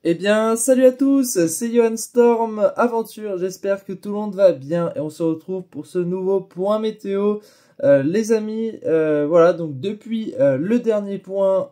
Eh bien, salut à tous, c'est Johan Storm Aventure, j'espère que tout le monde va bien et on se retrouve pour ce nouveau point météo. Les amis, voilà, donc depuis le dernier point,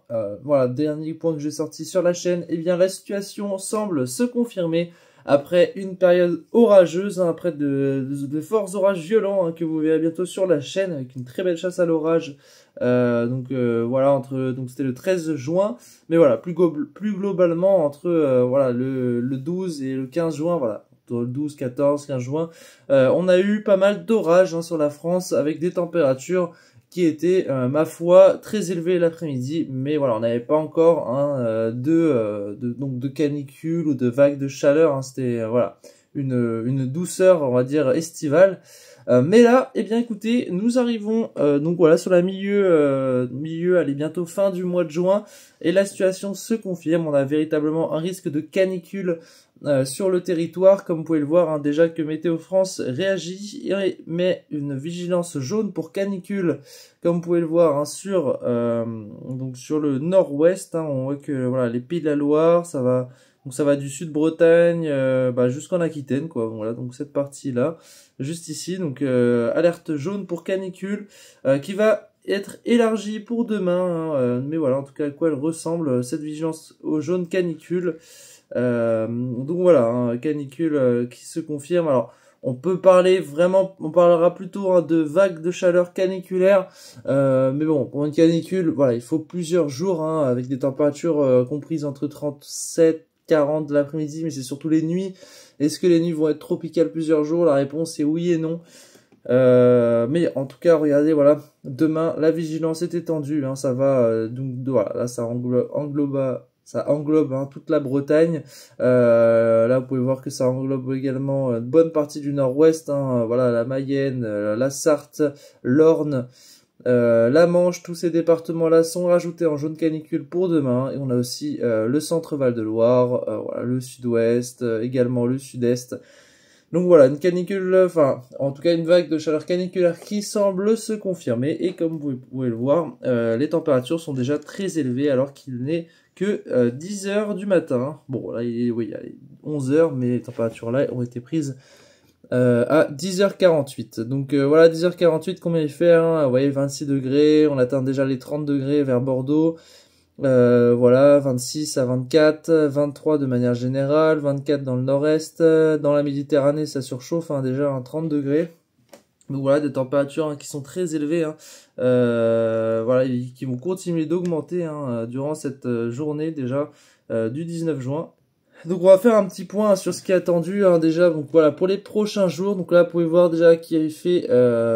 dernier point que j'ai sorti sur la chaîne, eh bien la situation semble se confirmer après une période orageuse, hein, après de forts orages violents que vous verrez bientôt sur la chaîne avec une très belle chasse à l'orage. Voilà, donc c'était le 13 juin. Mais voilà, plus globalement, entre le 12 et le 15 juin, voilà, entre le 12, 14, 15 juin, on a eu pas mal d'orages sur la France avec des températures qui étaient, ma foi, très élevées l'après-midi. Mais voilà, on n'avait pas encore de canicule ou de vagues de chaleur. Hein, c'était voilà une douceur, on va dire, estivale. Mais là, eh bien écoutez, nous arrivons donc voilà sur la allez bientôt fin du mois de juin, et la situation se confirme. On a véritablement un risque de canicule sur le territoire, comme vous pouvez le voir, hein, déjà que Météo France réagit et met une vigilance jaune pour canicule, comme vous pouvez le voir, hein, donc sur le nord-ouest. Hein, on voit que voilà, les Pays de la Loire, ça va du sud-Bretagne jusqu'en Aquitaine, quoi. Voilà, donc cette partie-là, juste ici, donc alerte jaune pour canicule, qui va être élargie pour demain, hein, mais voilà, en tout cas, à quoi elle ressemble, cette vigilance au jaune canicule. Donc voilà, hein, canicule qui se confirme. Alors, on parlera plutôt, hein, de vagues de chaleur caniculaire, mais bon, pour une canicule, voilà, il faut plusieurs jours, hein, avec des températures comprises entre 37 40 de l'après-midi, mais c'est surtout les nuits. Est-ce que les nuits vont être tropicales plusieurs jours? La réponse est oui et non. Mais en tout cas, regardez, voilà, demain, la vigilance est étendue, hein, ça va, voilà, là, ça englobe hein, toute la Bretagne. Là, vous pouvez voir que ça englobe également une bonne partie du nord-ouest, hein, voilà, la Mayenne, la Sarthe, l'Orne, la Manche. Tous ces départements-là sont rajoutés en jaune canicule pour demain. Et on a aussi le centre Val-de-Loire, voilà, le sud-ouest, également le sud-est. Donc voilà, une canicule, enfin, en tout cas une vague de chaleur caniculaire qui semble se confirmer. Et comme vous pouvez le voir, les températures sont déjà très élevées alors qu'il n'est que 10 h du matin. Bon, là, il y a 11 h, mais les températures là ont été prises à 10h48. Donc voilà, 10h48, combien il fait, hein, vous voyez, 26 degrés, on atteint déjà les 30 degrés vers Bordeaux. Voilà, 26 à 24, 23 de manière générale, 24 dans le nord-est, dans la Méditerranée ça surchauffe, hein, déjà, hein, 30 degrés. Donc voilà, des températures, hein, qui sont très élevées, hein, voilà, qui vont continuer d'augmenter, hein, durant cette journée déjà du 19 juin. Donc on va faire un petit point sur ce qui est attendu, hein, déjà. Donc voilà, pour les prochains jours, donc là vous pouvez voir déjà qu'il fait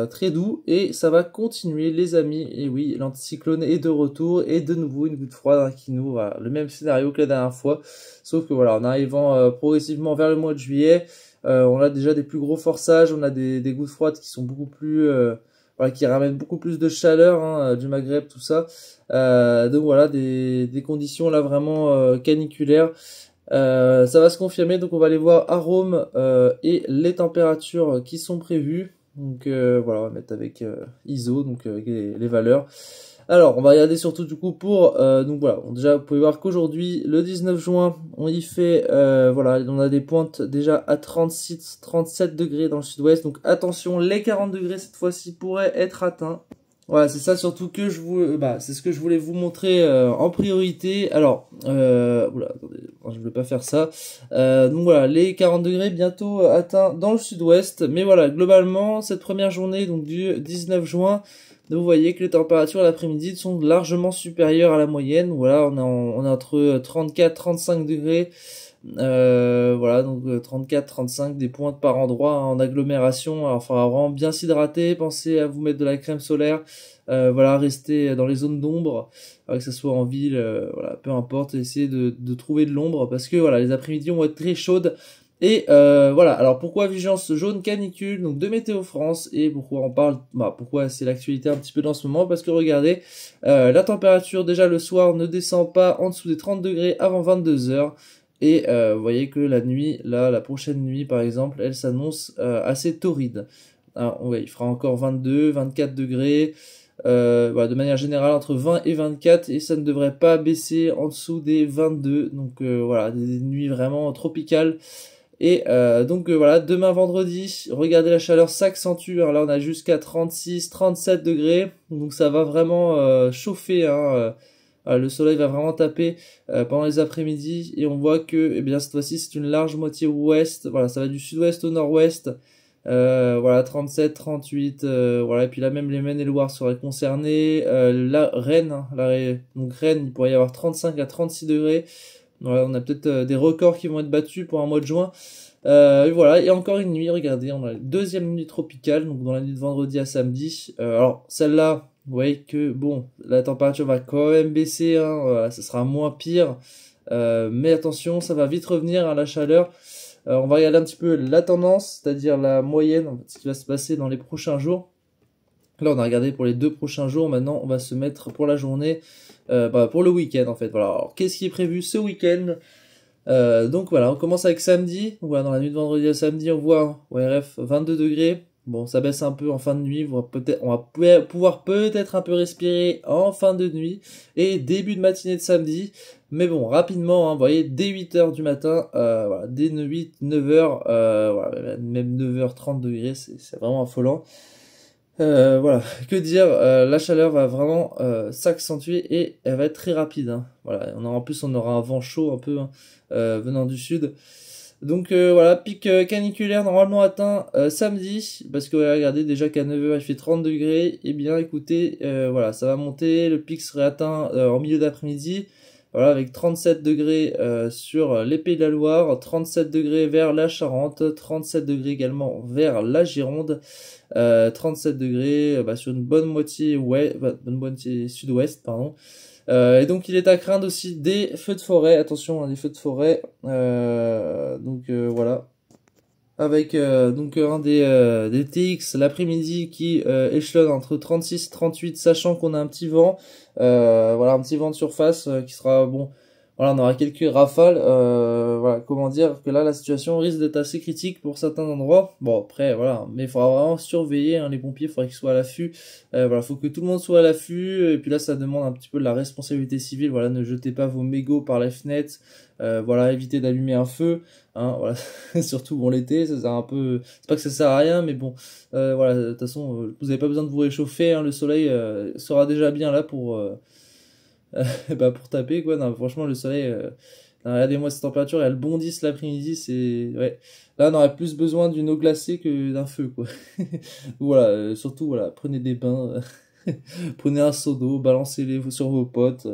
très doux et ça va continuer, les amis. Et oui, l'anticyclone est de retour et de nouveau une goutte froide, hein, qui nous voilà, le même scénario que la dernière fois, sauf que voilà, en arrivant progressivement vers le mois de juillet, on a déjà des plus gros forçages, on a des gouttes froides qui sont beaucoup plus voilà, qui ramènent beaucoup plus de chaleur, hein, du Maghreb, tout ça. Donc voilà, des conditions là vraiment caniculaires. Ça va se confirmer, donc on va aller voir à Rome et les températures qui sont prévues. Donc voilà, on va mettre avec ISO, donc avec les valeurs. Alors, on va regarder surtout du coup pour donc voilà, bon, déjà vous pouvez voir qu'aujourd'hui, le 19 juin, on y fait voilà, on a des pointes déjà à 36, 37 degrés dans le sud-ouest. Donc attention, les 40 degrés cette fois-ci pourraient être atteints. Voilà, c'est ça surtout que c'est ce que je voulais vous montrer en priorité. Alors, oula, attendez, je ne vais pas faire ça. Donc voilà, les 40 degrés bientôt atteints dans le sud-ouest. Mais voilà, globalement, cette première journée donc du 19 juin, vous voyez que les températures l'après-midi sont largement supérieures à la moyenne. Voilà, on est entre 34-35 degrés. Voilà, donc 34-35, des pointes par endroit, hein, en agglomération. Alors, il faudra vraiment bien s'hydrater, pensez à vous mettre de la crème solaire, voilà, rester dans les zones d'ombre, que ce soit en ville, voilà, peu importe, essayez de trouver de l'ombre, parce que voilà, les après-midi vont être très chaudes. Et voilà, alors pourquoi vigilance jaune canicule, donc de Météo France, et pourquoi on parle, pourquoi c'est l'actualité un petit peu dans ce moment, parce que regardez, la température déjà le soir ne descend pas en dessous des 30 degrés avant 22 h. Et vous voyez que la nuit, là, la prochaine nuit par exemple, elle s'annonce assez torride. Alors, ouais, il fera encore 22, 24 degrés. Voilà, de manière générale entre 20 et 24 et ça ne devrait pas baisser en dessous des 22. Donc voilà, des nuits vraiment tropicales. Et voilà, demain vendredi, regardez la chaleur s'accentue. Alors là, on a jusqu'à 36, 37 degrés. Donc ça va vraiment chauffer, hein. Le soleil va vraiment taper pendant les après-midi. Et on voit que, eh bien, cette fois-ci, c'est une large moitié ouest. Voilà, ça va du sud-ouest au nord-ouest. Voilà, 37, 38. Voilà, et puis là, même les Maine-et-Loire seraient concernés. Là, Rennes, hein, donc Rennes, il pourrait y avoir 35 à 36 degrés. Voilà, on a peut-être des records qui vont être battus pour un mois de juin. Et voilà, et encore une nuit, regardez, on a la deuxième nuit tropicale, donc dans la nuit de vendredi à samedi. Alors, celle-là, vous voyez que, bon, la température va quand même baisser, hein, voilà, ça sera moins pire. Mais attention, ça va vite revenir à la chaleur. On va regarder un petit peu la tendance, c'est-à-dire la moyenne, en fait, ce qui va se passer dans les prochains jours. Là, on a regardé pour les 2 prochains jours. Maintenant, on va se mettre pour la journée, pour le week-end, en fait. Voilà. Alors, qu'est-ce qui est prévu ce week-end? Donc voilà, on commence avec samedi. Voilà, dans la nuit de vendredi à samedi, on voit ORF 22 degrés. Bon, ça baisse un peu en fin de nuit. On va pouvoir peut-être un peu respirer en fin de nuit et début de matinée de samedi. Mais bon, rapidement, hein, vous voyez, dès 8h du matin, voilà, dès 8, 9h, voilà, même 9h30 degrés, c'est vraiment affolant. Voilà, que dire, la chaleur va vraiment s'accentuer et elle va être très rapide, hein. Voilà, en plus on aura un vent chaud un peu, hein, venant du sud. Donc voilà, pic caniculaire normalement atteint samedi, parce que regardez déjà qu'à 9h il fait 30 degrés, et bien écoutez, voilà, ça va monter, le pic serait atteint en milieu d'après-midi, voilà, avec 37 degrés sur les Pays de la Loire, 37 degrés vers la Charente, 37 degrés également vers la Gironde, 37 degrés sur une bonne moitié bonne moitié sud-ouest, pardon. Et donc il est à craindre aussi des feux de forêt, attention, hein, des feux de forêt, voilà, avec donc un des TX l'après-midi qui échelonne entre 36 et 38, sachant qu'on a un petit vent, voilà, un petit vent de surface qui sera bon. Voilà, on aura quelques rafales. Voilà, comment dire que là la situation risque d'être assez critique pour certains endroits. Bon après voilà, mais il faudra vraiment surveiller, hein, les pompiers, il faudra qu'ils soient à l'affût. Voilà, faut que tout le monde soit à l'affût. Et puis là, ça demande un petit peu de la responsabilité civile. Voilà, ne jetez pas vos mégots par la fenêtre. Voilà, évitez d'allumer un feu. Hein, voilà, surtout bon l'été, ça sert un peu. C'est pas que ça sert à rien, mais bon, voilà, de toute façon, vous avez pas besoin de vous réchauffer. Hein, le soleil sera déjà bien là pour pour taper quoi. Non, franchement, le soleil. Regardez-moi cette température, elle bondisse l'après-midi, c'est ouais. Là, on aurait plus besoin d'une eau glacée que d'un feu quoi. Voilà, surtout voilà, prenez des bains. Prenez un seau d'eau, balancez-les sur vos potes,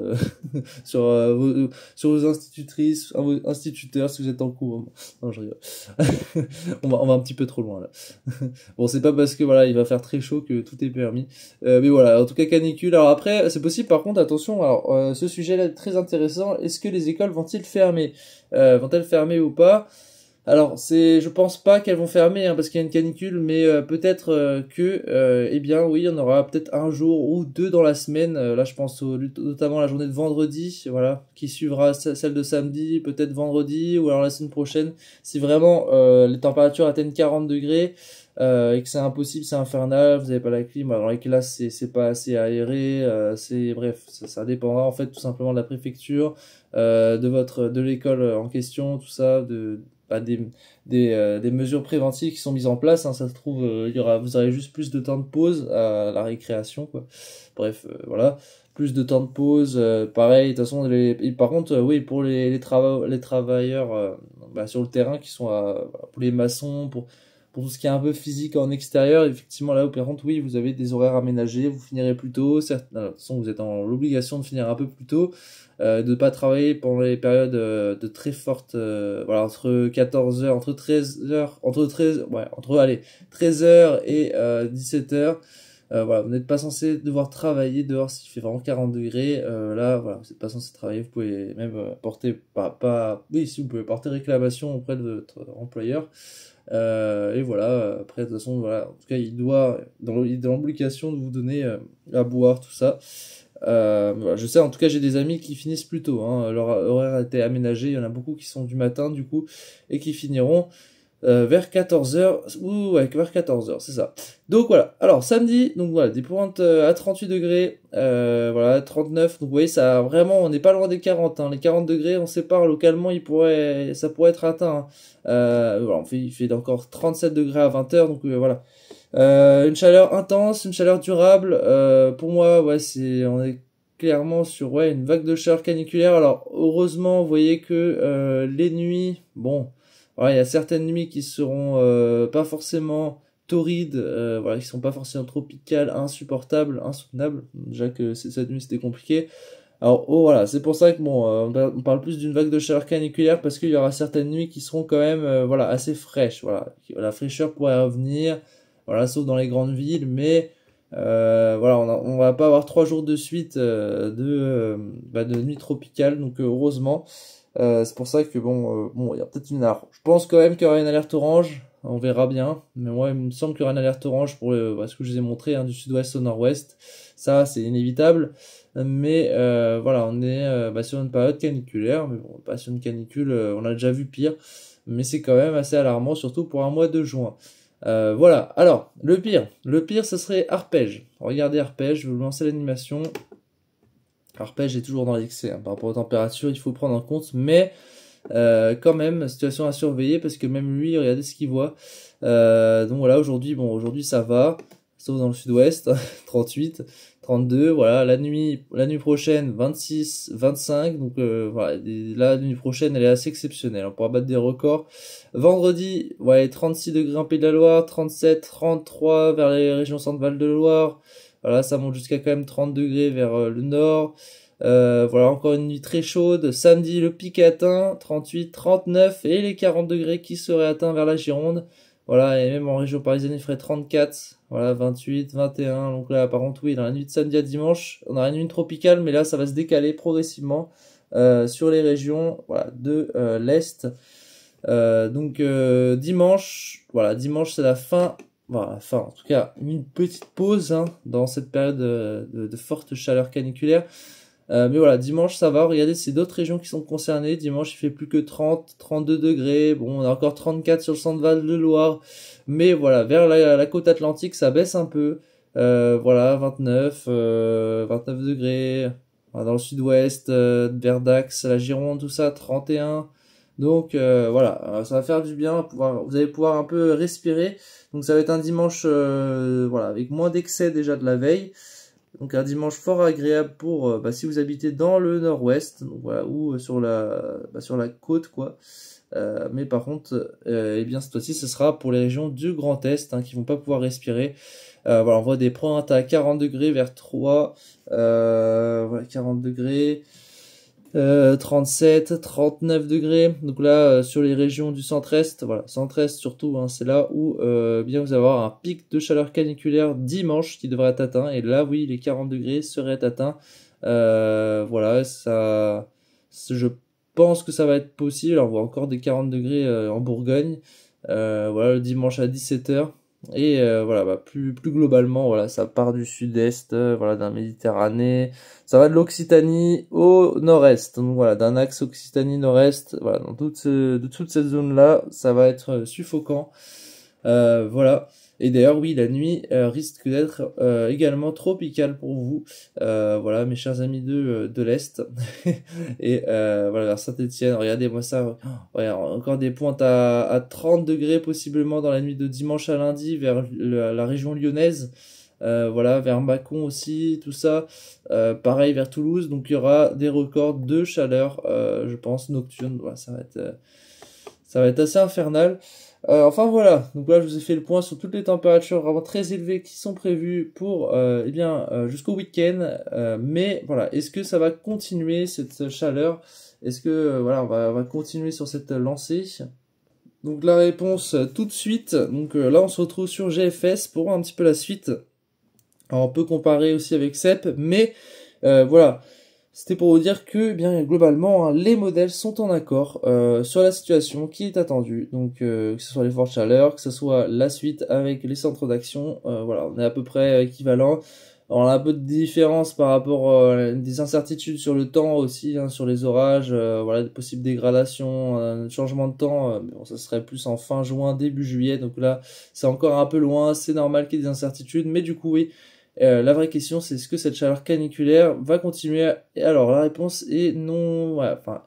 sur vos institutrices, vos instituteurs si vous êtes en cours. Non, je rigole. On va un petit peu trop loin là. Bon, c'est pas parce que voilà, il va faire très chaud que tout est permis. Mais voilà, en tout cas canicule. Alors après, c'est possible par contre, attention, alors ce sujet-là est très intéressant. Est-ce que les écoles vont-ils fermer? Vont-elles fermer ou pas? Alors, je pense pas qu'elles vont fermer, hein, parce qu'il y a une canicule, mais peut-être eh bien, oui, on aura peut-être un jour ou deux dans la semaine. Là, je pense notamment à la journée de vendredi, voilà, qui suivra celle de samedi, peut-être vendredi, ou alors la semaine prochaine, si vraiment les températures atteignent 40 degrés. Et que c'est impossible, c'est infernal, vous avez pas la clim, alors les classes c'est pas assez aéré, bref, ça dépendra en fait tout simplement de la préfecture, de l'école en question, tout ça, des mesures préventives qui sont mises en place, hein, ça se trouve vous aurez juste plus de temps de pause à la récréation quoi. Bref, voilà, plus de temps de pause, pareil, de toute façon par contre oui, pour les travailleurs sur le terrain qui sont pour les maçons, pour tout ce qui est un peu physique en extérieur, effectivement là par contre oui, vous avez des horaires aménagés, vous finirez plus tôt, certes, de toute façon vous êtes dans l'obligation de finir un peu plus tôt, de pas travailler pendant les périodes de très fortes, voilà, entre 14h, entre 13h, allez, 13h et 17h. Voilà, vous n'êtes pas censé devoir travailler dehors s'il fait vraiment 40 degrés. Là, voilà, vous n'êtes pas censé travailler. Vous pouvez même porter, oui, si vous pouvez porter réclamation auprès de votre employeur. Et voilà, après, de toute façon, voilà, en tout cas, il doit, il est dans l'obligation de vous donner à boire, tout ça. Voilà, je sais, en tout cas, j'ai des amis qui finissent plus tôt, hein, leur horaire a été aménagé. Il y en a beaucoup qui sont du matin, du coup, et qui finiront vers 14h, ou ouais, vers 14h, c'est ça. Donc voilà, alors samedi, donc voilà, des pointes à 38 degrés, voilà, 39, donc vous voyez, ça vraiment, on n'est pas loin des 40, hein. Les 40 degrés, on sépare localement, ça pourrait être atteint, hein. Voilà, il fait encore 37 degrés à 20h, donc voilà. Une chaleur intense, une chaleur durable, pour moi, ouais, on est clairement sur ouais, une vague de chaleur caniculaire. Alors heureusement, vous voyez que les nuits, bon, voilà, il y a certaines nuits qui seront pas forcément torrides, voilà, qui sont pas forcément tropicales, insupportables, insoutenables. Déjà que cette nuit c'était compliqué. Alors oh, voilà, c'est pour ça que bon, on parle plus d'une vague de chaleur caniculaire parce qu'il y aura certaines nuits qui seront quand même voilà assez fraîches. Voilà, la fraîcheur pourrait revenir, voilà, sauf dans les grandes villes, mais voilà, on va pas avoir 3 jours de suite de nuit tropicale, donc heureusement. C'est pour ça que bon, il y a peut-être je pense quand même qu'il y aura une alerte orange. On verra bien. Mais moi, il me semble qu'il y aura une alerte orange pour ce que je vous ai montré, hein, du sud-ouest au nord-ouest. Ça, c'est inévitable. Mais voilà, on est sur une période caniculaire. Mais bon, pas sur une canicule, on a déjà vu pire. Mais c'est quand même assez alarmant, surtout pour un mois de juin. Voilà, alors, le pire, ce serait arpège. Regardez arpège, je vais vous lancer l'animation. Arpège est toujours dans l'excès, hein, par rapport aux températures, il faut prendre en compte, mais quand même, situation à surveiller, parce que même lui, regardez ce qu'il voit. Donc voilà, aujourd'hui ça va, sauf dans le sud-ouest, 38, 32, voilà, la nuit prochaine, 26, 25, donc voilà, la nuit prochaine, elle est assez exceptionnelle, on pourra battre des records. Vendredi, ouais, 36 degrés en Pays de la Loire, 37, 33 vers les régions Centre-Val de Loire, voilà, ça monte jusqu'à quand même 30 degrés vers le nord. Voilà, encore une nuit très chaude. Samedi, le pic est atteint, 38, 39, et les 40 degrés qui seraient atteints vers la Gironde. Voilà, et même en région parisienne, il ferait 34, voilà, 28, 21. Donc là, par contre, oui, dans la nuit de samedi à dimanche, on aura une nuit tropicale, mais là, ça va se décaler progressivement sur les régions, voilà, de l'Est. Donc dimanche, voilà, dimanche, c'est la fin. Voilà, enfin, en tout cas, une petite pause hein, dans cette période de forte chaleur caniculaire. Mais voilà, dimanche, ça va. Regardez, c'est d'autres régions qui sont concernées. Dimanche, il fait plus que 30, 32 degrés. Bon, on a encore 34 sur le Centre-Val de Loire. Mais voilà, vers la côte atlantique, ça baisse un peu. Voilà, 29 degrés. Voilà, dans le sud-ouest, vers Dax, la Gironde, tout ça, 31. Donc voilà, ça va faire du bien. Vous allez pouvoir un peu respirer. Donc ça va être un dimanche voilà, avec moins d'excès déjà de la veille. Donc un dimanche fort agréable pour si vous habitez dans le nord-ouest, donc voilà, ou sur la côte quoi. Mais par contre, eh bien cette fois-ci, ce sera pour les régions du Grand Est hein, qui vont pas pouvoir respirer. Voilà, on voit des pointes à 40 degrés vers 3, voilà, 40 degrés. 37, 39 degrés. Donc là, sur les régions du centre-est, voilà, centre-est surtout, hein, c'est là où bien vous allez avoir un pic de chaleur caniculaire dimanche qui devrait être atteint. Et là, oui, les 40 degrés seraient atteints. Voilà, je pense que ça va être possible. Alors, on voit encore des 40 degrés en Bourgogne. Voilà, le dimanche à 17h. Et voilà, plus globalement, voilà, ça part du sud-est, voilà, d'un Méditerranée, ça va de l'Occitanie au nord-est, donc voilà, d'un axe Occitanie-nord-est, voilà, de toute cette zone-là, ça va être suffocant, voilà. Et d'ailleurs, oui, la nuit risque d'être également tropicale pour vous, voilà, mes chers amis de l'Est. Et voilà, vers Saint-Étienne, regardez-moi ça, ouais, encore des pointes à 30 degrés possiblement dans la nuit de dimanche à lundi vers la région lyonnaise. Voilà, vers Mâcon aussi, tout ça. Pareil vers Toulouse, donc il y aura des records de chaleur, je pense, nocturne. Voilà, ça va être assez infernal. Enfin voilà, donc là je vous ai fait le point sur toutes les températures vraiment très élevées qui sont prévues pour jusqu'au week-end. Mais voilà, est-ce que ça va continuer cette chaleur? Est-ce que voilà, on va continuer sur cette lancée? Donc la réponse tout de suite. Donc là on se retrouve sur GFS pour voir un petit peu la suite. Alors, on peut comparer aussi avec CEP, mais voilà. C'était pour vous dire que, bien globalement, hein, les modèles sont en accord sur la situation qui est attendue. Donc, que ce soit les fortes chaleurs, que ce soit la suite avec les centres d'action, voilà, on est à peu près équivalent. On a un peu de différence par rapport des incertitudes sur le temps aussi, hein, sur les orages, voilà, des possibles dégradations, changement de temps. Mais bon, ça serait plus en fin juin, début juillet. Donc là, c'est encore un peu loin. C'est normal qu'il y ait des incertitudes, mais du coup, oui. La vraie question, c'est est-ce que cette chaleur caniculaire va continuer? Et alors, la réponse est non. Ouais, enfin,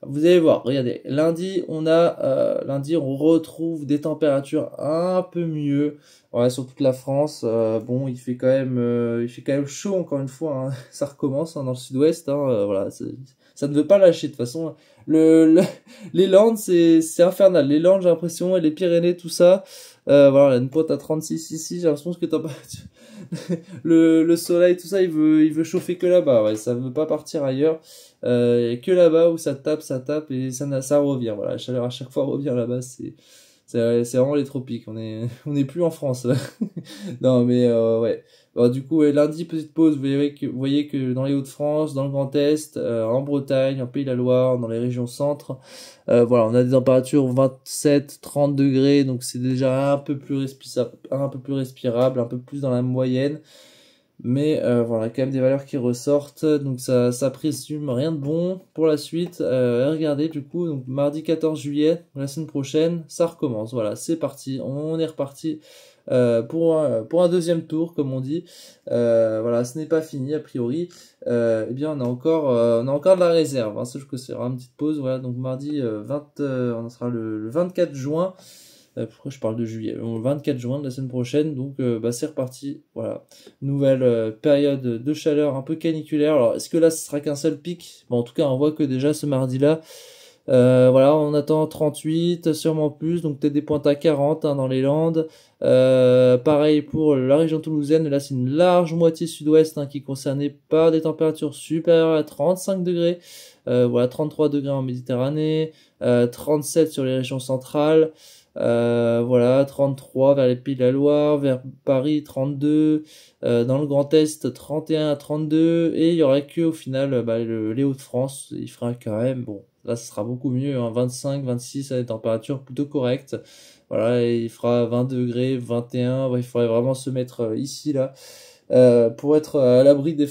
vous allez voir, regardez, lundi on retrouve des températures un peu mieux, ouais, sur toute la France. Bon, il fait quand même chaud encore une fois, hein. Ça recommence, hein, dans le sud-ouest, hein, voilà, ça ne veut pas lâcher de toute façon. Le, le- les Landes, c'est infernal. Les Landes, j'ai l'impression, et les Pyrénées, tout ça. Voilà, une pointe à 36 ici, j'ai l'impression que t'as pas, le soleil, tout ça, il veut chauffer que là-bas, ouais, ça veut pas partir ailleurs. Et que là-bas où ça tape et ça revient. Voilà, la chaleur à chaque fois revient là-bas, c'est vraiment les tropiques. On n'est plus en France. Non, mais ouais. Bon, du coup, ouais, lundi, petite pause. Vous voyez que dans les Hauts-de-France, dans le Grand Est, en Bretagne, en Pays de la Loire, dans les régions centres, voilà, on a des températures 27-30 degrés, donc c'est déjà un peu plus respirable, un peu plus dans la moyenne. Mais voilà, quand même des valeurs qui ressortent, donc ça présume rien de bon pour la suite. Regardez du coup, donc mardi 14 juillet, la semaine prochaine, ça recommence. Voilà, c'est parti, on est reparti pour un deuxième tour, comme on dit. Voilà, ce n'est pas fini a priori. Eh bien, on a encore de la réserve. Hein, sauf que c'est vraiment une petite pause. Voilà, donc mardi on sera le 24 juin. Pourquoi je parle de juillet? Le 24 juin de la semaine prochaine, donc bah, c'est reparti. Voilà, nouvelle période de chaleur un peu caniculaire. Alors, est-ce que là, ce sera qu'un seul pic? Bon, en tout cas, on voit que déjà ce mardi-là, voilà, on attend 38, sûrement plus, donc peut-être des pointes à 40, hein, dans les Landes. Pareil pour la région toulousaine, là c'est une large moitié sud-ouest, hein, qui est concernée par des températures supérieures à 35 degrés. Voilà, 33 degrés en Méditerranée, 37 sur les régions centrales. Voilà, 33 vers les Pays de la Loire, vers Paris 32, dans le Grand Est 31 à 32, et il y aura que au final bah, les Hauts-de-France, il fera quand même, bon, là ce sera beaucoup mieux, hein, 25, 26 à des températures plutôt correctes. Voilà, et il fera 20 degrés, 21, ouais, il faudrait vraiment se mettre ici là. Pour être à l'abri des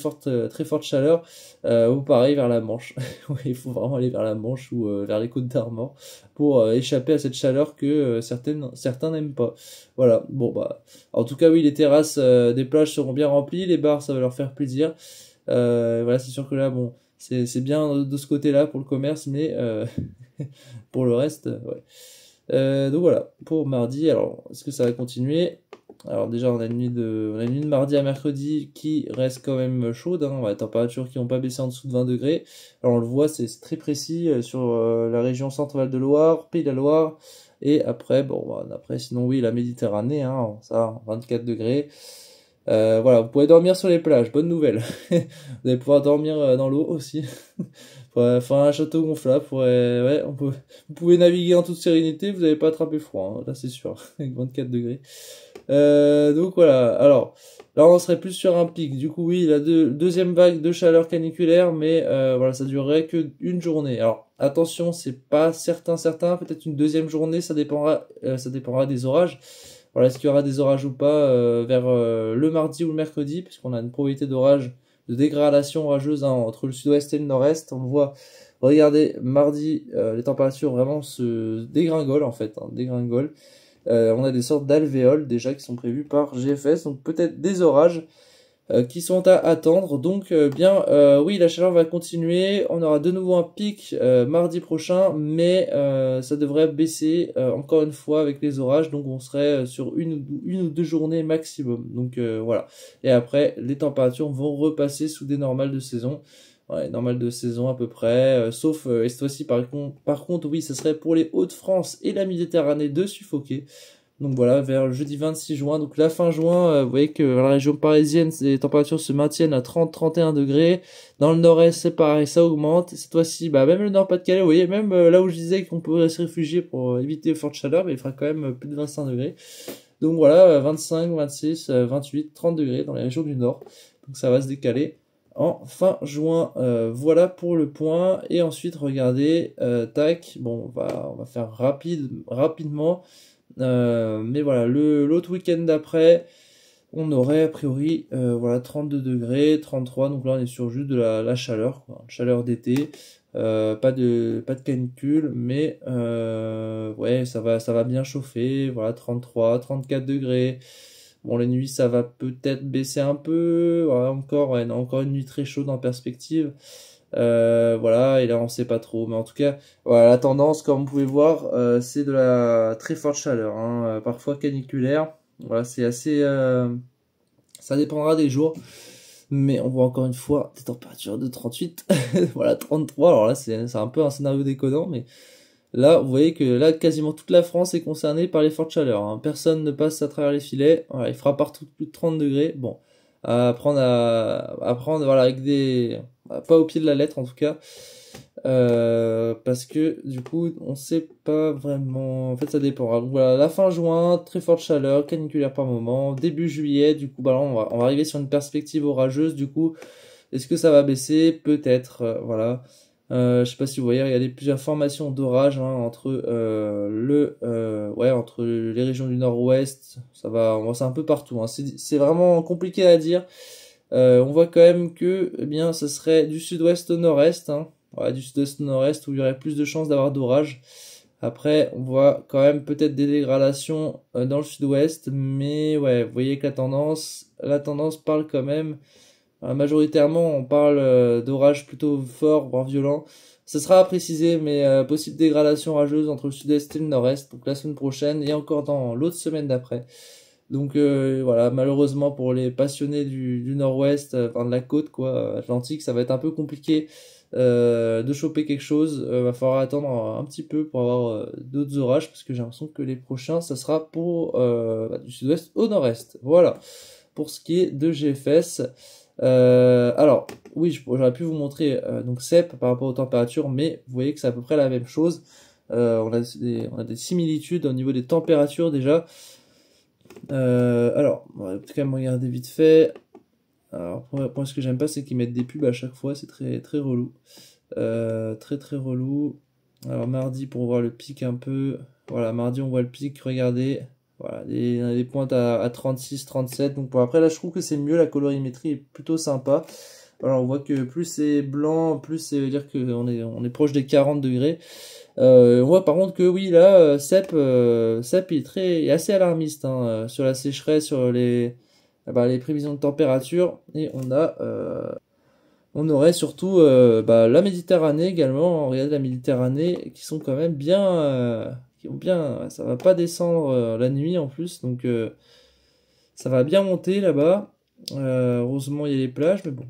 très fortes chaleurs, ou pareil vers la Manche. Oui, il faut vraiment aller vers la Manche ou vers les côtes d'Armor pour échapper à cette chaleur que certains n'aiment pas. Voilà, bon bah, en tout cas oui, les terrasses des plages seront bien remplies, les bars ça va leur faire plaisir. Voilà, c'est sûr que là, bon, c'est bien de ce côté-là pour le commerce, mais pour le reste, ouais. Donc voilà, pour mardi, alors est-ce que ça va continuer? Alors déjà on a une nuit de mardi à mercredi qui reste quand même chaude, hein, on a des températures qui n'ont pas baissé en dessous de 20 degrés. Alors on le voit, c'est très précis sur la région Centre-Val de Loire, Pays de la Loire, et après, bon, bah, après sinon oui, la Méditerranée, hein, ça, 24 degrés. Voilà, vous pouvez dormir sur les plages, bonne nouvelle. Vous allez pouvoir dormir dans l'eau aussi. Faire un château gonflable, ouais, vous pouvez naviguer en toute sérénité, vous n'allez pas attraper froid, hein, là c'est sûr, avec 24 degrés. Donc voilà, alors là on serait plus sur un pic. Du coup oui, la deuxième vague de chaleur caniculaire, mais voilà, ça durerait que une journée. Alors attention, c'est pas certain, peut-être une deuxième journée, ça dépendra des orages. Voilà, est-ce qu'il y aura des orages ou pas vers le mardi ou le mercredi, puisqu'on a une probabilité d'orage, de dégradation orageuse, hein, entre le sud-ouest et le nord-est. On le voit, regardez, mardi, les températures vraiment se dégringolent en fait, hein, dégringolent. On a des sortes d'alvéoles déjà qui sont prévues par GFS, donc peut-être des orages qui sont à attendre. Donc oui, la chaleur va continuer. On aura de nouveau un pic mardi prochain, mais ça devrait baisser encore une fois avec les orages. Donc on serait sur une ou deux journées maximum. Donc voilà. Et après, les températures vont repasser sous des normales de saison. Ouais, normales de saison à peu près, sauf et cette fois-ci par contre, oui, ce serait pour les Hauts-de-France et la Méditerranée de suffoquer. Donc voilà, vers le jeudi 26 juin, donc la fin juin, vous voyez que dans la région parisienne, les températures se maintiennent à 30-31 degrés. Dans le nord-est, c'est pareil, ça augmente. Et cette fois-ci, bah, même le Nord-Pas-de-Calais, vous voyez, même là où je disais qu'on pourrait se réfugier pour éviter les fortes chaleurs, mais il fera quand même plus de 25 degrés. Donc voilà, 25, 26, 28, 30 degrés dans les régions du nord. Donc ça va se décaler en fin juin. Voilà pour le point. Et ensuite, regardez, tac, bon, on va faire rapidement. Mais voilà, l'autre week-end d'après, on aurait a priori voilà 32 degrés, 33, donc là on est sur juste de la chaleur, quoi, chaleur d'été, pas de canicule, mais ouais ça va bien chauffer, voilà 33, 34 degrés. Bon, les nuits ça va peut-être baisser un peu, voilà, encore ouais, non, encore une nuit très chaude en perspective. Voilà, et là on sait pas trop, mais en tout cas, voilà, la tendance, comme vous pouvez voir, c'est de la très forte chaleur, hein, parfois caniculaire. Voilà, c'est assez, ça dépendra des jours, mais on voit encore une fois des températures de 38, voilà 33. Alors là, c'est un peu un scénario déconnant, mais là, vous voyez que là, quasiment toute la France est concernée par les fortes chaleurs, hein. Personne ne passe à travers les filets. Voilà, il fera partout plus de 30 degrés. Bon, à prendre voilà, avec des, pas au pied de la lettre en tout cas, parce que du coup, on sait pas vraiment. En fait, ça dépend. Donc voilà, la fin juin, très forte chaleur, caniculaire par moment. Début juillet, du coup, bah là, on va arriver sur une perspective orageuse. Du coup, est-ce que ça va baisser? Peut-être. Voilà. Je sais pas si vous voyez, regardez plusieurs formations d'orage, hein, entre les régions du nord-ouest. On voit ça un peu partout, hein. C'est vraiment compliqué à dire. On voit quand même que, eh bien, ce serait du sud-ouest au nord-est, hein. Voilà, du sud-est au nord-est où il y aurait plus de chances d'avoir d'orage. Après, on voit quand même peut-être des dégradations dans le sud-ouest, mais ouais, vous voyez que la tendance parle quand même. Majoritairement, on parle d'orages plutôt forts, voire violents. Ce sera à préciser, mais possible dégradation orageuse entre le sud-est et le nord-est, donc la semaine prochaine et encore dans l'autre semaine d'après. Donc voilà, malheureusement pour les passionnés du nord-ouest, enfin de la côte quoi, atlantique, ça va être un peu compliqué de choper quelque chose. Va falloir attendre un petit peu pour avoir d'autres orages, parce que j'ai l'impression que les prochains, ça sera pour du sud-ouest au nord-est. Voilà, pour ce qui est de GFS. Alors, oui, j'aurais pu vous montrer donc CEP par rapport aux températures, mais vous voyez que c'est à peu près la même chose. On a des similitudes au niveau des températures déjà. Alors, on va quand même regarder vite fait. Alors, moi, ce que j'aime pas, c'est qu'ils mettent des pubs à chaque fois, c'est très très relou. Très très relou. Alors, mardi, pour voir le pic un peu. Voilà, mardi, on voit le pic, regardez. Voilà, on a des pointes à 36, 37. Donc, pour après, là, je trouve que c'est mieux, la colorimétrie est plutôt sympa. Alors, on voit que plus c'est blanc, plus ça veut dire qu'on est proche des 40 degrés. On voit par contre que oui, là, Sep il est assez alarmiste, hein, sur la sécheresse, sur les prévisions de température. Et on aurait surtout la Méditerranée également. Regardez la Méditerranée, qui sont quand même bien, ça va pas descendre la nuit en plus, donc ça va bien monter là-bas. Heureusement, il y a les plages, mais bon.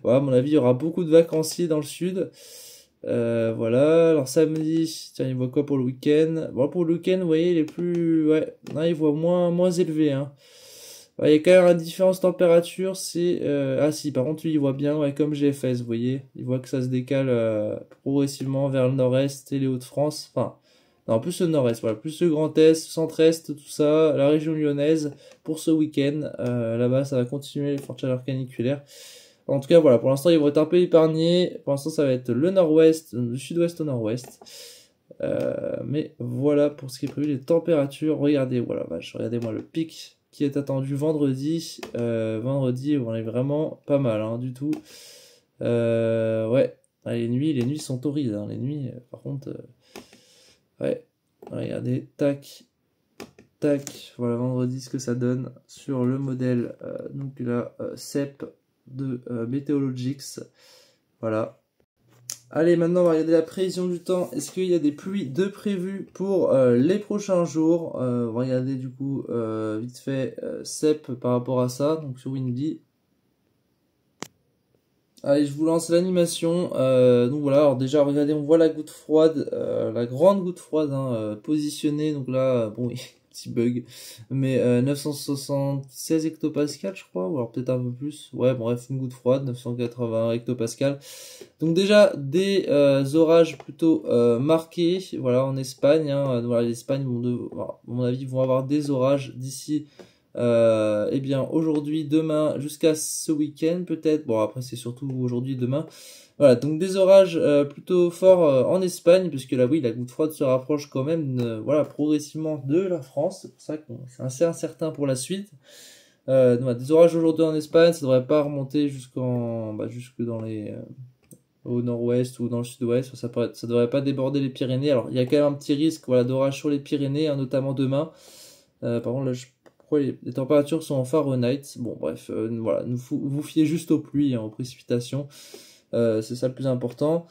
Voilà, à mon avis, il y aura beaucoup de vacanciers dans le sud. Voilà, alors samedi, tiens, il voit quoi pour le week-end? Bon, pour le week-end, vous voyez, il est plus. Ouais, non, il voit moins élevé, hein. Ouais, il y a quand même une différence de température, c'est. Ah si, par contre, lui, il voit bien, ouais, comme GFS, vous voyez. Il voit que ça se décale progressivement vers le nord-est et les Hauts-de-France. Enfin, non, plus le nord-est, voilà, plus le Grand Est, centre-est, tout ça, la région lyonnaise, pour ce week-end. Là-bas, ça va continuer les fortes chaleurs caniculaires. En tout cas, voilà, pour l'instant, ils vont être un peu épargnés. Pour l'instant, ça va être le nord-ouest, le sud-ouest au nord-ouest. Mais voilà pour ce qui est prévu, les températures. Regardez, voilà, vache, regardez-moi le pic qui est attendu vendredi. Vendredi, on est vraiment pas mal, hein, du tout. Ouais, ah, les nuits sont torrides, hein, les nuits, par contre, ouais, regardez, tac, tac, voilà, vendredi, ce que ça donne sur le modèle, donc là, CEP de Meteorologics. Voilà. Allez, maintenant on va regarder la prévision du temps. Est-ce qu'il y a des pluies de prévues pour les prochains jours? On va regarder du coup vite fait CEP par rapport à ça, donc sur Windy. Allez, je vous lance l'animation. Donc voilà, alors déjà regardez, on voit la goutte froide, la grande goutte froide, hein, positionnée. Donc là, bon, petit bug, mais 976 hectopascal, je crois, ou alors peut-être un peu plus. Ouais, bon, bref, une goutte froide, 980 hectopascal. Donc déjà des orages plutôt marqués, voilà, en Espagne, hein. Voilà, l'Espagne à mon avis vont avoir des orages d'ici eh bien aujourd'hui, demain, jusqu'à ce week-end peut-être. Bon, après c'est surtout aujourd'hui, demain. Voilà, donc des orages plutôt forts en Espagne, puisque là oui, la goutte froide se rapproche quand même voilà, progressivement de la France. C'est pour ça que c'est assez incertain pour la suite. Des orages aujourd'hui en Espagne, ça devrait pas remonter jusque dans les au nord-ouest ou dans le sud-ouest, ça devrait pas déborder les Pyrénées. Alors il y a quand même un petit risque voilà, d'orage sur les Pyrénées, hein, notamment demain. Par contre là, pourquoi les températures sont en Fahrenheit? Bon bref, voilà, vous fiez juste aux pluies, hein, aux précipitations, c'est ça le plus important.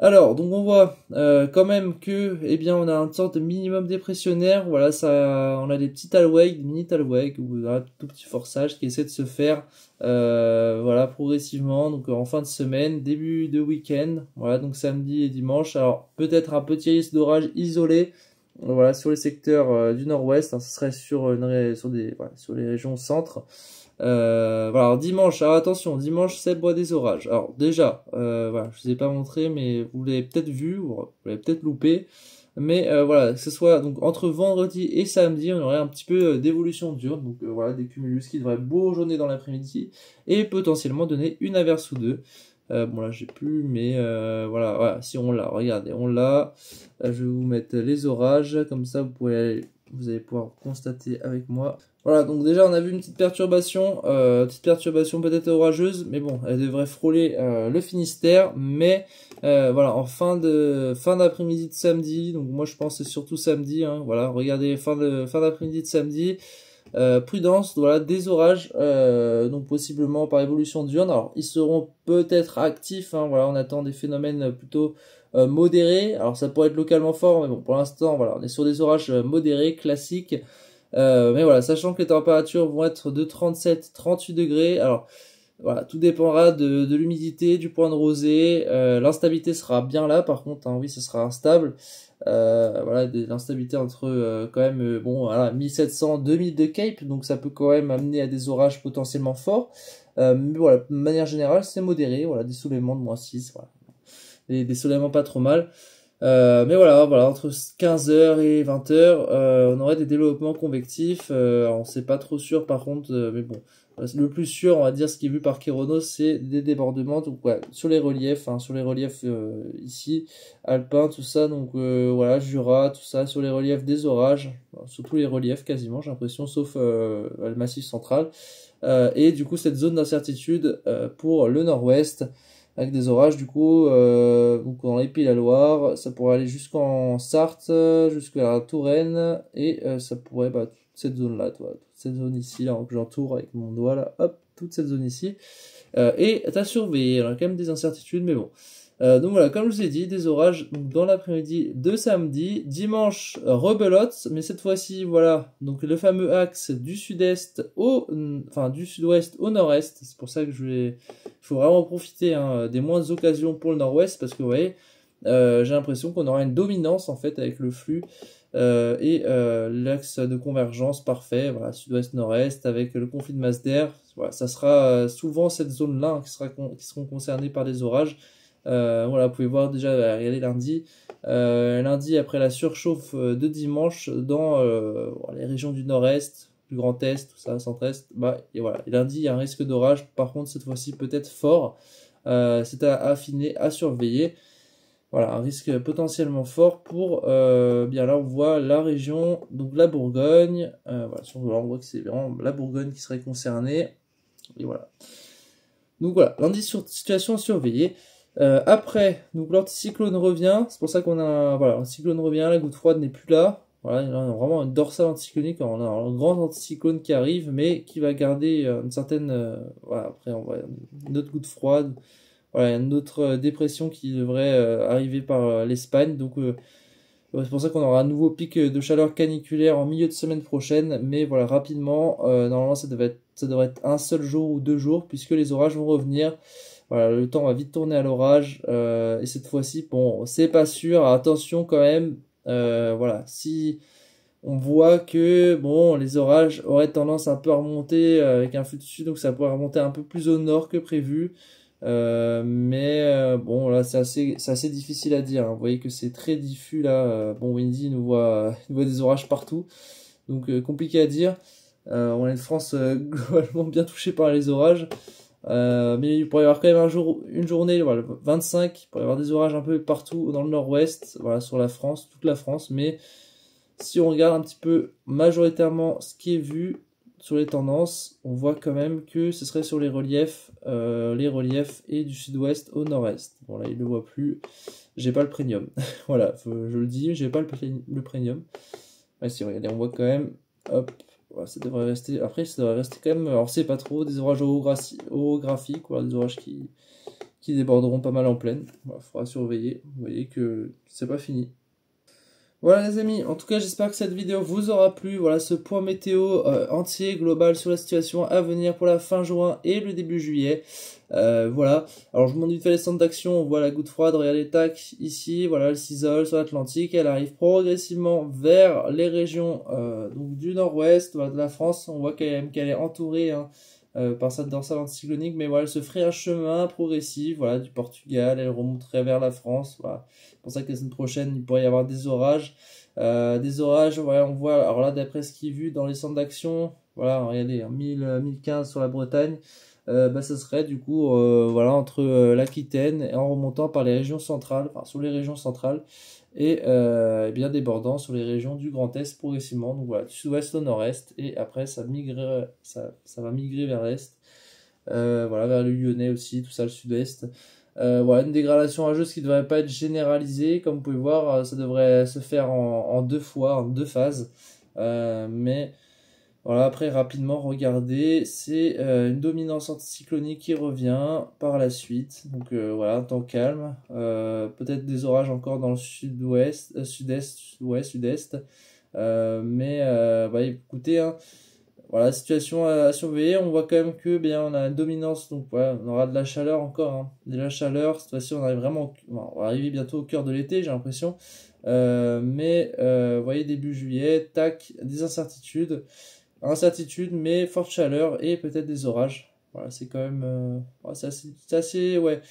Alors, donc on voit quand même que, eh bien, on a une sorte de minimum dépressionnaire. Voilà, on a des petits talwegs, des mini talwegs ou un tout petit forçage qui essaie de se faire, voilà, progressivement. Donc en fin de semaine, début de week-end. Voilà, donc samedi et dimanche. Alors peut-être un petit risque d'orage isolé. Voilà, sur les secteurs du nord-ouest. Hein, ce serait sur sur les régions centre. Voilà, alors dimanche, alors attention, dimanche c'est le bois des orages. Alors déjà, voilà, je vous ai pas montré, mais vous l'avez peut-être vu, ou vous l'avez peut-être loupé. Mais voilà, que ce soit donc entre vendredi et samedi, on aurait un petit peu d'évolution diurne, donc voilà, des cumulus qui devraient bourgeonner dans l'après-midi et potentiellement donner une averse ou deux. Bon là j'ai plus, mais voilà, si on l'a, regardez, on l'a. Je vais vous mettre les orages, comme ça vous allez pouvoir constater avec moi. Voilà, donc déjà on a vu une petite perturbation peut-être orageuse, mais bon, elle devrait frôler le Finistère, mais voilà, en fin d'après-midi de samedi, donc moi je pense que c'est surtout samedi, hein, voilà, regardez, fin d'après-midi de samedi, prudence, voilà, des orages, donc possiblement par évolution diurne. Alors ils seront peut-être actifs, hein, voilà, on attend des phénomènes plutôt modérés. Alors ça pourrait être localement fort, mais bon, pour l'instant, voilà, on est sur des orages modérés, classiques. Mais voilà, sachant que les températures vont être de 37-38 degrés. Alors voilà, tout dépendra de l'humidité, du point de rosée. L'instabilité sera bien là, par contre, hein, oui, ce sera instable. Voilà, l'instabilité entre quand même bon voilà 1700-2000 de Cape, donc ça peut quand même amener à des orages potentiellement forts. Mais voilà, de manière générale, c'est modéré. Voilà, des soulèvements de -6, voilà, des soulèvements pas trop mal. Mais voilà, entre 15h et 20h, on aurait des développements convectifs. On sait pas trop sûr par contre, mais bon, le plus sûr, on va dire, ce qui est vu par Kéronos, c'est des débordements. Donc ouais, sur les reliefs, hein, ici, alpins, tout ça. Donc voilà, Jura, tout ça, sur les reliefs des orages, sur tous les reliefs quasiment, j'ai l'impression, sauf le massif central. Et du coup, cette zone d'incertitude pour le nord-ouest, avec des orages du coup donc dans les Pays de la Loire, ça pourrait aller jusqu'en Sarthe, jusqu'à la Touraine, et ça pourrait toute cette zone là, toute cette zone ici là que j'entoure avec mon doigt là, hop, toute cette zone ici, et à surveiller. On a quand même des incertitudes, mais bon. Donc voilà, comme je vous ai dit, des orages dans l'après-midi de samedi. Dimanche, rebelote, mais cette fois-ci, voilà, donc le fameux axe du sud-est du sud-ouest au nord-est. C'est pour ça que il faut vraiment profiter hein, des moindres occasions pour le nord-ouest, parce que vous voyez, j'ai l'impression qu'on aura une dominance en fait avec le flux et l'axe de convergence parfait, voilà, sud-ouest-nord-est, avec le conflit de masse d'air. Voilà, ça sera souvent cette zone-là hein, qui seront concernées par des orages. Voilà, vous pouvez voir déjà, regardez lundi. Lundi, après la surchauffe de dimanche, dans les régions du nord-est, du grand est, tout ça, centre-est, et voilà. Et lundi, il y a un risque d'orage, par contre, cette fois-ci peut-être fort. C'est à affiner, à surveiller. Voilà, un risque potentiellement fort pour, bien là, on voit la région, donc la Bourgogne. Voilà, on voit que c'est vraiment la Bourgogne qui serait concernée. Et voilà. Donc voilà, lundi, situation à surveiller. Après, donc l'anticyclone revient, c'est pour ça qu'on a, voilà, l'anticyclone revient, la goutte froide n'est plus là. Voilà, on a vraiment une dorsale anticyclonique, on a un grand anticyclone qui arrive, mais qui va garder une certaine, voilà, après on voit une autre goutte froide, voilà, une autre dépression qui devrait arriver par l'Espagne, donc c'est pour ça qu'on aura un nouveau pic de chaleur caniculaire en milieu de semaine prochaine, mais voilà, rapidement, normalement ça devrait être un seul jour ou 2 jours, puisque les orages vont revenir. Voilà, le temps va vite tourner à l'orage, et cette fois-ci, bon, c'est pas sûr, attention quand même, voilà, si on voit que, bon, les orages auraient tendance un peu à remonter avec un flux de sud, donc ça pourrait remonter un peu plus au nord que prévu, mais bon, là, c'est assez difficile à dire, hein. Vous voyez que c'est très diffus, là, bon, Windy il nous voit des orages partout, donc compliqué à dire, on est une France globalement bien touchée par les orages. Mais il pourrait y avoir quand même une journée, voilà, 25, il pourrait y avoir des orages un peu partout dans le nord-ouest, voilà, sur la France, toute la France, mais si on regarde un petit peu majoritairement ce qui est vu, sur les tendances, on voit quand même que ce serait sur les reliefs et du sud-ouest au nord-est. Bon là il ne le voit plus, j'ai pas le premium. Voilà, je le dis, j'ai pas le premium. Ouais, si, regardez, on voit quand même, hop, voilà, ça devrait rester, après ça devrait rester quand même, alors c'est pas trop, des orages orographiques, voilà, des orages qui déborderont pas mal en pleine. Voilà, faudra surveiller, vous voyez que c'est pas fini. Voilà les amis, en tout cas j'espère que cette vidéo vous aura plu, voilà ce point météo entier, global sur la situation à venir pour la fin juin et le début juillet. Voilà, alors je vous montre vite fait les centres d'action, on voit la goutte froide, regardez tac, ici, voilà elle s'isole sur l'Atlantique, elle arrive progressivement vers les régions donc du nord-ouest voilà, de la France, on voit qu'elle est entourée hein, par cette dorsale anticyclonique, mais voilà, elle se ferait un chemin progressif, voilà, du Portugal, elle remonterait vers la France, voilà. C'est pour ça que la semaine prochaine, il pourrait y avoir des orages. Voilà, on voit, alors là, d'après ce qui est vu dans les centres d'action, voilà, regardez, 1015 sur la Bretagne, ça serait du coup, voilà, entre l'Aquitaine et en remontant par les régions centrales, enfin, sur les régions centrales, et bien débordant sur les régions du Grand Est progressivement, donc voilà, du sud-ouest au nord-est, et après ça va migrer vers l'est, voilà, vers le Lyonnais aussi, tout ça, le sud-est. Voilà, une dégradation rageuse qui ne devrait pas être généralisée, comme vous pouvez voir, ça devrait se faire en deux fois, en deux phases, mais voilà, après rapidement, regardez, c'est une dominance anticyclonique qui revient par la suite. Donc voilà, un temps calme. Peut-être des orages encore dans le sud-ouest, sud-est, ouest, sud-est. Bah, écoutez, hein, voilà, situation à surveiller. On voit quand même que bien on a une dominance, donc voilà, on aura de la chaleur encore. Hein. De la chaleur, cette fois-ci on arrive vraiment, on va arriver bientôt au cœur de l'été, j'ai l'impression. Vous voyez, début juillet, tac, des incertitudes, mais forte chaleur et peut-être des orages. Voilà, c'est quand même, ouais, c'est assez, ouais,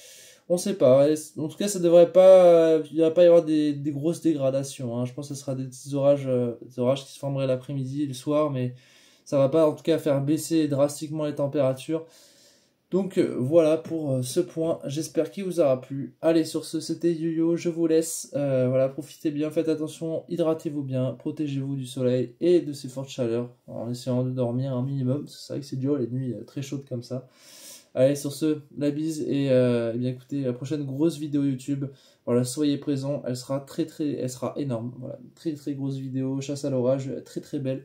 on sait pas. Ouais. En tout cas, ça devrait pas, il devrait pas y avoir des grosses dégradations. Hein. Je pense que ce sera des petits orages, des orages qui se formeraient l'après-midi et le soir, mais ça va pas en tout cas faire baisser drastiquement les températures. Donc voilà pour ce point, j'espère qu'il vous aura plu. Allez, sur ce, c'était YoYo, je vous laisse. Voilà, profitez bien, faites attention, hydratez-vous bien, protégez-vous du soleil et de ces fortes chaleurs, en essayant de dormir un minimum, parce que c'est vrai que c'est dur les nuits très chaudes comme ça. Allez, sur ce, la bise et bien écoutez, la prochaine grosse vidéo YouTube, voilà, soyez présents, elle sera énorme. Voilà, très très grosse vidéo, chasse à l'orage, très très belle.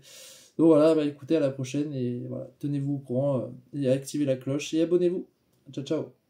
Donc voilà, bah écoutez, à la prochaine et voilà, tenez-vous au courant et activez la cloche et abonnez-vous. Ciao ciao.